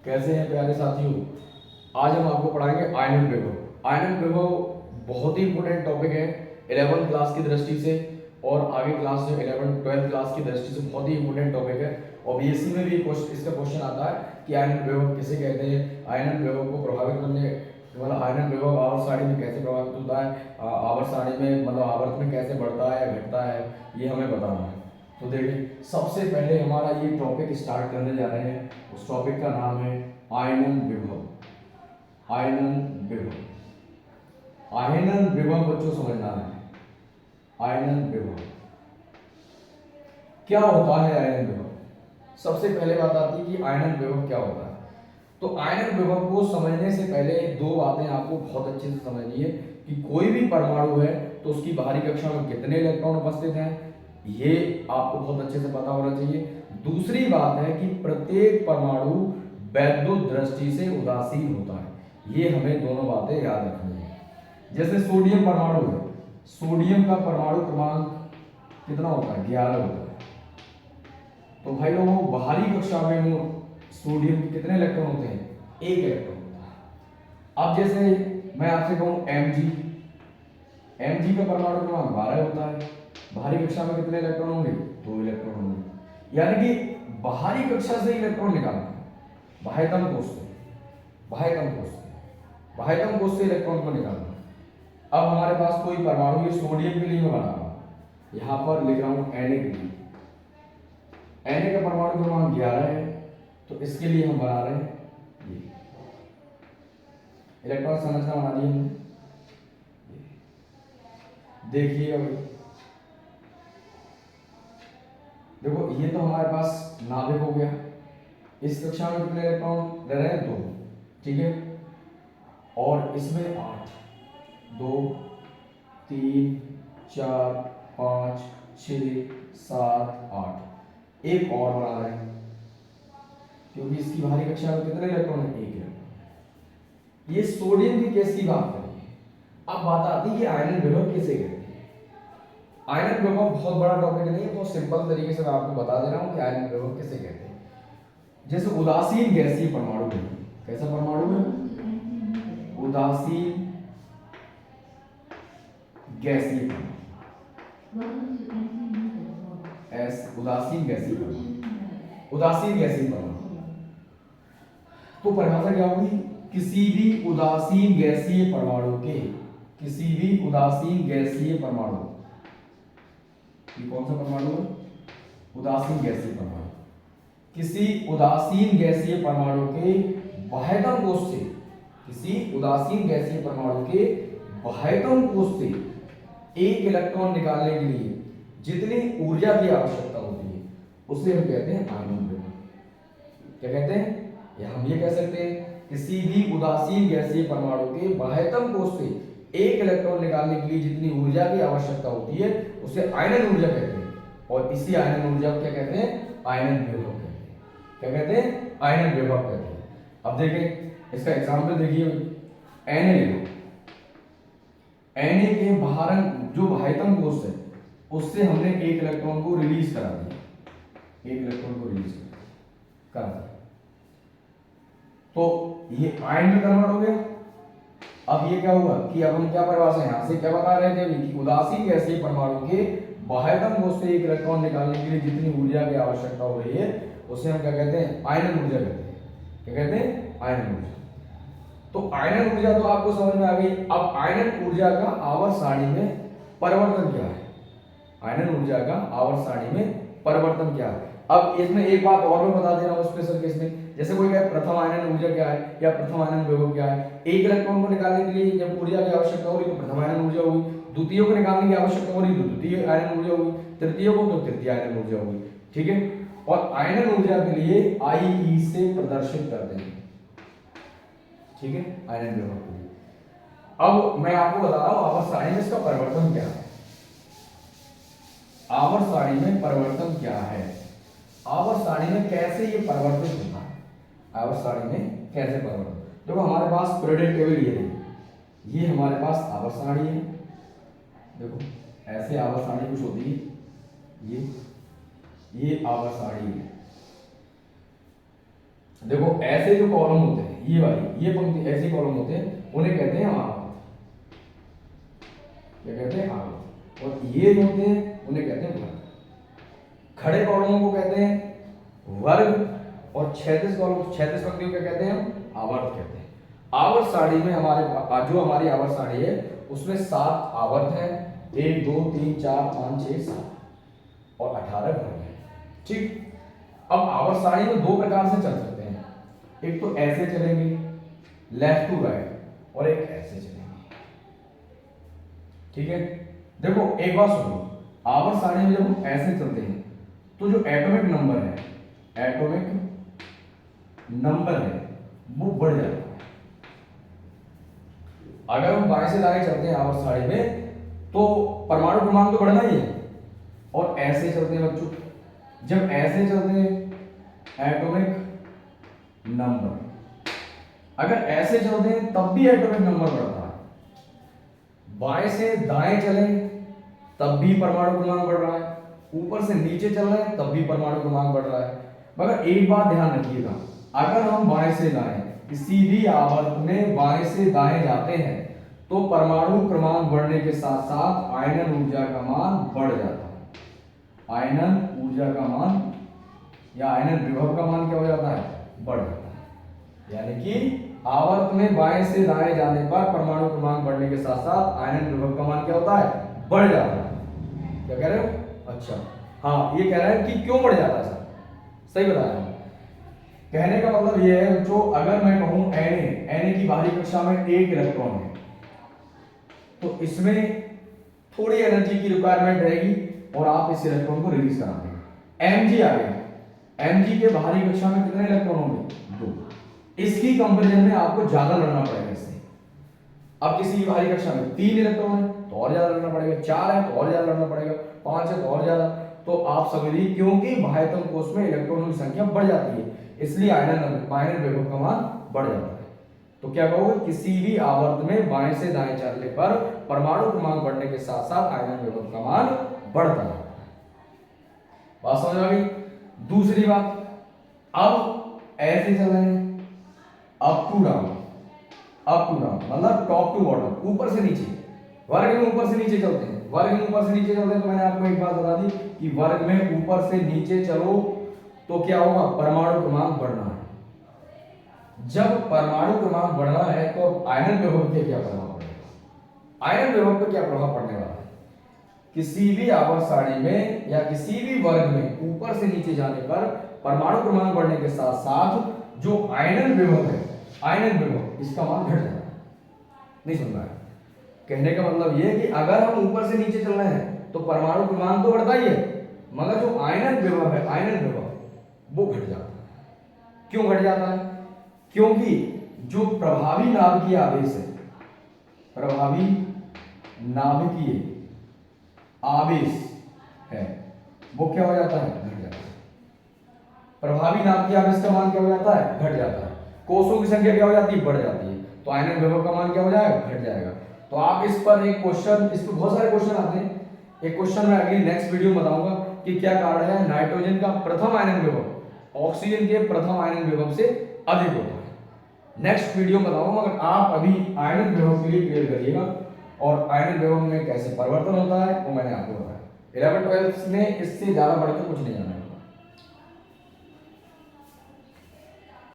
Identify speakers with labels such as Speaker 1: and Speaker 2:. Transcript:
Speaker 1: कैसे हैं प्यारे साथियों। आज हम आपको पढ़ाएंगे आयनन विभव। आयनन विभव बहुत ही इंपॉर्टेंट टॉपिक है 11th क्लास की दृष्टि से, और आगे क्लास जो 11 12th क्लास की दृष्टि से बहुत ही इंपॉर्टेंट टॉपिक है। और बीएससी में भी इसका क्वेश्चन आता है कि आयनन विभव किसे कहते हैं, आयनन विभव को प्रभावित करने मतलब आयनन विभव आवर्त सारणी में कैसे प्रभावित होता है, आवर्त सारणी में मतलब आवर्त में कैसे बढ़ता है या घटता है, ये हमें बताना है। तो देखिए, सबसे पहले हमारा ये टॉपिक स्टार्ट करने जा रहे हैं। उस टॉपिक का नाम है आयनन विभव। आयनन विभव, आयनन विभव बच्चों समझना है। आयनन विभव क्या होता है? आयनन विभव, सबसे पहले बात आती है कि आयनन विभव क्या होता है। तो आयनन विभव को समझने से पहले दो बातें आपको बहुत अच्छे से समझनी है कि कोई भी परमाणु है तो उसकी बाहरी कक्षा में कितने इलेक्ट्रॉन उपस्थित हैं, ये आपको बहुत अच्छे से पता होना चाहिए। दूसरी बात है कि प्रत्येक परमाणु वैद्युत दृष्टि से उदासीन होता है। ये हमें दोनों बातें याद रखनी है। जैसे सोडियम परमाणु है, सोडियम का परमाणु क्रमांक कितना होता है? 11 होता है। तो भाई लोगों, बाहरी कक्षा में सोडियम के कितने इलेक्ट्रॉन होते हैं? 1 इलेक्ट्रॉन होता है। अब जैसे मैं आपसे कहूं Mg, Mg का परमाणु क्रमांक 12 होता है। बाहरी कक्षा में कितने इलेक्ट्रॉन होंगे? 2 इलेक्ट्रॉन होंगे। यानी कि बाहरी कक्षा से इलेक्ट्रॉन निकालना है, बाह्यतम कोश से, बाह्यतम कोश से, बाह्यतम कोश से इलेक्ट्रॉन को निकालना है। अब हमारे पास कोई परमाणु, ये सोडियम के लिए मैं बना रहा हूं, यहां पर लिख रहा हूं Na के लिए। Na का परमाणु क्रमांक 11 है, तो इसके लिए हम बना रहे हैं ये इलेक्ट्रॉन संरचना बना दी हमने। देखिएगा भाई, देखो ये तो हमारे पास नाभिक हो गया। इस कक्षा में कितने इलेक्ट्रॉन रह रहे हैं? 2, ठीक है। और इसमें 8, 2 3 4 5 6 7 8, एक और बना रहे हैं क्योंकि इसकी बाहरी कक्षा में कितने इलेक्ट्रॉन है? 1 इलेक्ट्रॉन। ये सोडियम के केस की बात करेंगे। अब बात आती है कि आयनन विभव किसे कहते हैं। आयनन विभव बहुत बड़ा टॉपिक नहीं है, बहुत सिंपल तरीके से मैं आपको बता दे रहा हूं कि आयनन विभव किसे कहते हैं। जैसे उदासीन गैसीय परमाणु है। कैसा परमाणु है? उदासीन गैसीय परमाणु। उदासीन गैसीय परमाणु, उदासीन गैसीय परमाणु। तो परिभाषा क्या होगी? किसी भी उदासीन गैसीय परमाणु के, किसी भी उदासीन गैसीय परमाणु, ये कौन सा परमाणु है? उदासीन गैसीय परमाणु। किसी उदासीन गैसीय परमाणु के बाह्यतम कोश से, किसी उदासीन गैसीय परमाणु के बाह्यतम कोश से एक इलेक्ट्रॉन निकालने के लिए जितनी ऊर्जा की आवश्यकता होती है उसे हम कहते हैं आयनन विभव। क्या कहते हैं? या हम ये कह सकते हैं किसी भी उदासीन गैसीय परमाणु के बाह्यतम कोश से एक इलेक्ट्रॉन निकालने के लिए जितनी ऊर्जा की आवश्यकता होती है उसे आयनन ऊर्जा कहते हैं। और इसी आयनन ऊर्जा को क्या कहते हैं? आयनन विभव कहते हैं। क्या कहते हैं? आयनन विभव कहते हैं। अब देखें इसका एग्जांपल देखिए, Na Na के बाहर जो बाह्यतम कोश है उससे हमने एक इलेक्ट्रॉन को रिलीज करा दिया, एक इलेक्ट्रॉन को रिलीज करा दिया, तो ये आयन में कन्वर्ट हो गया। अब ये क्या हुआ कि अब हम क्या परिभाषा यहां से क्या बता रहे थे कि उदासीन गैसीय परमाणु के बाह्यतम कोश से एक इलेक्ट्रॉन निकालने के लिए जितनी ऊर्जा की आवश्यकता हो रही है उसे हम क्या कहते हैं? आयनन ऊर्जा कहते हैं। क्या कहते हैं? आयनन ऊर्जा। तो आयनन ऊर्जा तो आपको समझ में आ गई। अब आयनन ऊर्जा का आवर्त सारणी में परिवर्तन क्या है? आयनन ऊर्जा का आवर्त सारणी में परिवर्तन क्या है? अब इसमें एक बात और मैं बता दे रहा हूं स्पेशल केस में। जैसे कोई कहे प्रथम आयनन ऊर्जा क्या है या प्रथम आयनन विभव क्या है। एक इलेक्ट्रॉन को निकालने के लिए जब ऊर्जा की आवश्यकता हो रही तो प्रथम आयनन ऊर्जा होगी, द्वितीय को निकालने की आवश्यकता हो रही तो द्वितीय आयनन ऊर्जा होगी, तृतीय को तो तृतीय आयनन ऊर्जा होगी, ठीक है। और आयनन ऊर्जा के लिए IE से प्रदर्शित करते हैं, ठीक है, आयनन विभव के लिए। अब मैं आपको बता रहा हूं आवर्त सारणी में इसका परिवर्तन क्या है। आवर्त सारणी में परिवर्तन क्या है? आवर्त सारणी में कैसे ये परिवर्तित होता है? आवर्त सारणी में कैसे परिवर्तन? देखो हमारे पास पीरियोडिक टेबल ये है, ये हमारे पास आवर्त सारणी है। देखो ऐसे आवर्त सारणी कुछ होती है, ये आवर्त सारणी है, देखो ऐसे जो कॉलम होते हैं, ये वाली ये पंक्ति, ऐसे कॉलम होते हैं, उन्हें कहते हैं आवर्त। क्या कहते हैं? आवर्त। और ये जो होते हैं उन्हें कहते हैं वर्ग। खड़े कॉलमों को कहते हैं वर्ग, और क्षैतिज कॉलम, क्षैतिज पंक्तियों को कहते हैं हम आवर्त कहते हैं। आवर्त सारणी में जो हमारी आवर्त सारणी है उसमें 7 आवर्त है, 1 2 3 4 5 6 7 और 18 वर्ग है। ठीक। अब आवर्त सारणी में 2 प्रकार से चल सकते हैं, एक तो ऐसे चलेंगे लेफ्ट टू राइट, और एक ऐसे चलेंगे। ठीक है। देखो एक बात सुनो, आवर्त सारणी में जब हम ऐसे चलते हैं तो जो एटॉमिक नंबर है, एटॉमिक नंबर है वो बढ़ जाता है। अगर हम बाएं से दाएं चलते हैं आवर्त सारणी में तो परमाणु क्रमांक तो बढ़ना ही है। और ऐसे चलते हैं बच्चों, जब ऐसे चलते हैं एटॉमिक नंबर, अगर ऐसे चलते हैं तब भी एटॉमिक नंबर बढ़ता है। बाएं से दाएं चले तब भी परमाणु क्रमांक बढ़ रहा है, ऊपर से नीचे चल रहे हैं तब भी परमाणु क्रमांक बढ़ रहा है। मगर एक बात ध्यान रखिएगा, अगर हम बाएं से दाएं किसी भी आवर्त में बाएं से दाएं जाते हैं तो परमाणु क्रमांक बढ़ने के साथ साथ आयनन ऊर्जा का मान बढ़ जाता है। आयनन ऊर्जा का मान या आयनन विभव का मान क्या हो जाता है? बढ़ जाता है। यानी कि आवर्त में बाएं से दाएं जाने पर परमाणु क्रमांक बढ़ने के साथ साथ आयनन विभव का मान क्या होता है? बढ़ जाता है। क्या कह रहे हो? अच्छा हाँ, ये कह रहा है कि क्यों बढ़ जाता है सर? सही बताया। कहने का मतलब ये है जो, अगर मैं कहूं Na की बाहरी कक्षा में 1 इलेक्ट्रॉन है तो इसमें थोड़ी एनर्जी की रिक्वायरमेंट रहेगी और आप इस इलेक्ट्रॉन को रिलीज करा देंगे। Mg आ गया, Mg के बाहरी कक्षा में कितने इलेक्ट्रॉन होंगे? 2। इसकी कंपैरिजन में आपको ज्यादा लड़ना पड़ेगा इससे। अब किसी की बाहरी कक्षा में 3 इलेक्ट्रॉन है तो और ज्यादा लड़ना पड़ेगा, 4 है तो और ज्यादा लड़ना पड़ेगा, 5 है तो और ज्यादा। तो आप समझिए क्योंकि बाह्यतम कोश में इलेक्ट्रॉनों की संख्या बढ़ जाती है इसलिए आयनन विभव का मान बढ़ जाता है। तो क्या कहोगे? किसी भी आवर्त में बाएं से दाएं चलने पर परमाणु क्रमांक बढ़ने के साथ साथ आयनन विभव का मान बढ़ता है। बात समझ आ गई? दूसरी बात, अब ऐसे चल रहे हैं up to down, up to down मतलब टॉप टू बॉटम, ऊपर से नीचे। वर्ग में ऊपर से नीचे चलते हैं, वर्ग में ऊपर से नीचे चलते हैं तो मैंने आपको एक बात बता दी कि वर्ग में ऊपर से नीचे चलो तो क्या होगा? परमाणु क्रमांक बढ़ना है। जब परमाणु क्रमांक बढ़ना है तो आयनन विभव पे क्या प्रभाव पड़ेगा? आयनन विभव पे क्या प्रभाव पड़ने वाला है? किसी भी आवर्त सारणी में या किसी भी वर्ग में ऊपर से नीचे जाने पर परमाणु क्रमांक बढ़ने के साथ साथ जो आयनन विभव है, आयनन विभव इसका मान घट जाता है। नहीं सुन रहा है? कहने का मतलब यह कि अगर हम ऊपर से नीचे चल रहे हैं तो परमाणु क्रमांक तो बढ़ता ही है मगर जो आयनन विभव है, आयनन विभव वो घट जाता है। क्यों घट जाता है? क्योंकि जो प्रभावी नाभिकीय आवेश है, प्रभावी नाभिकीय आवेश है वो क्या हो जाता है? घट जाता है। प्रभावी नाभिकीय आवेश का मान क्या हो जाता है? घट जाता है। कोषों की संख्या क्या हो जाती है? बढ़ जाती है। तो आयनन विभव का मान क्या हो जाएगा? घट जाएगा। तो आप इस पर एक क्वेश्चन, इस पर बहुत सारे क्वेश्चन आते हैं, एक क्वेश्चन मैं अगली नेक्स्ट वीडियो में बताऊंगा कि क्या कारण है नाइट्रोजन का प्रथम आयनन विभव ऑक्सीजन के प्रथम आयनन विभव से अधिक होता है। नेक्स्ट वीडियो में बताऊंगा, मगर आप अभी आयनन विभव के लिए क्लियर करिएगा और आयनन विभव में कैसे परिवर्तन होता है वो मैंने आपको बताया। 11th 12th में इससे ज्यादा बढ़कर कुछ नहीं जाना है।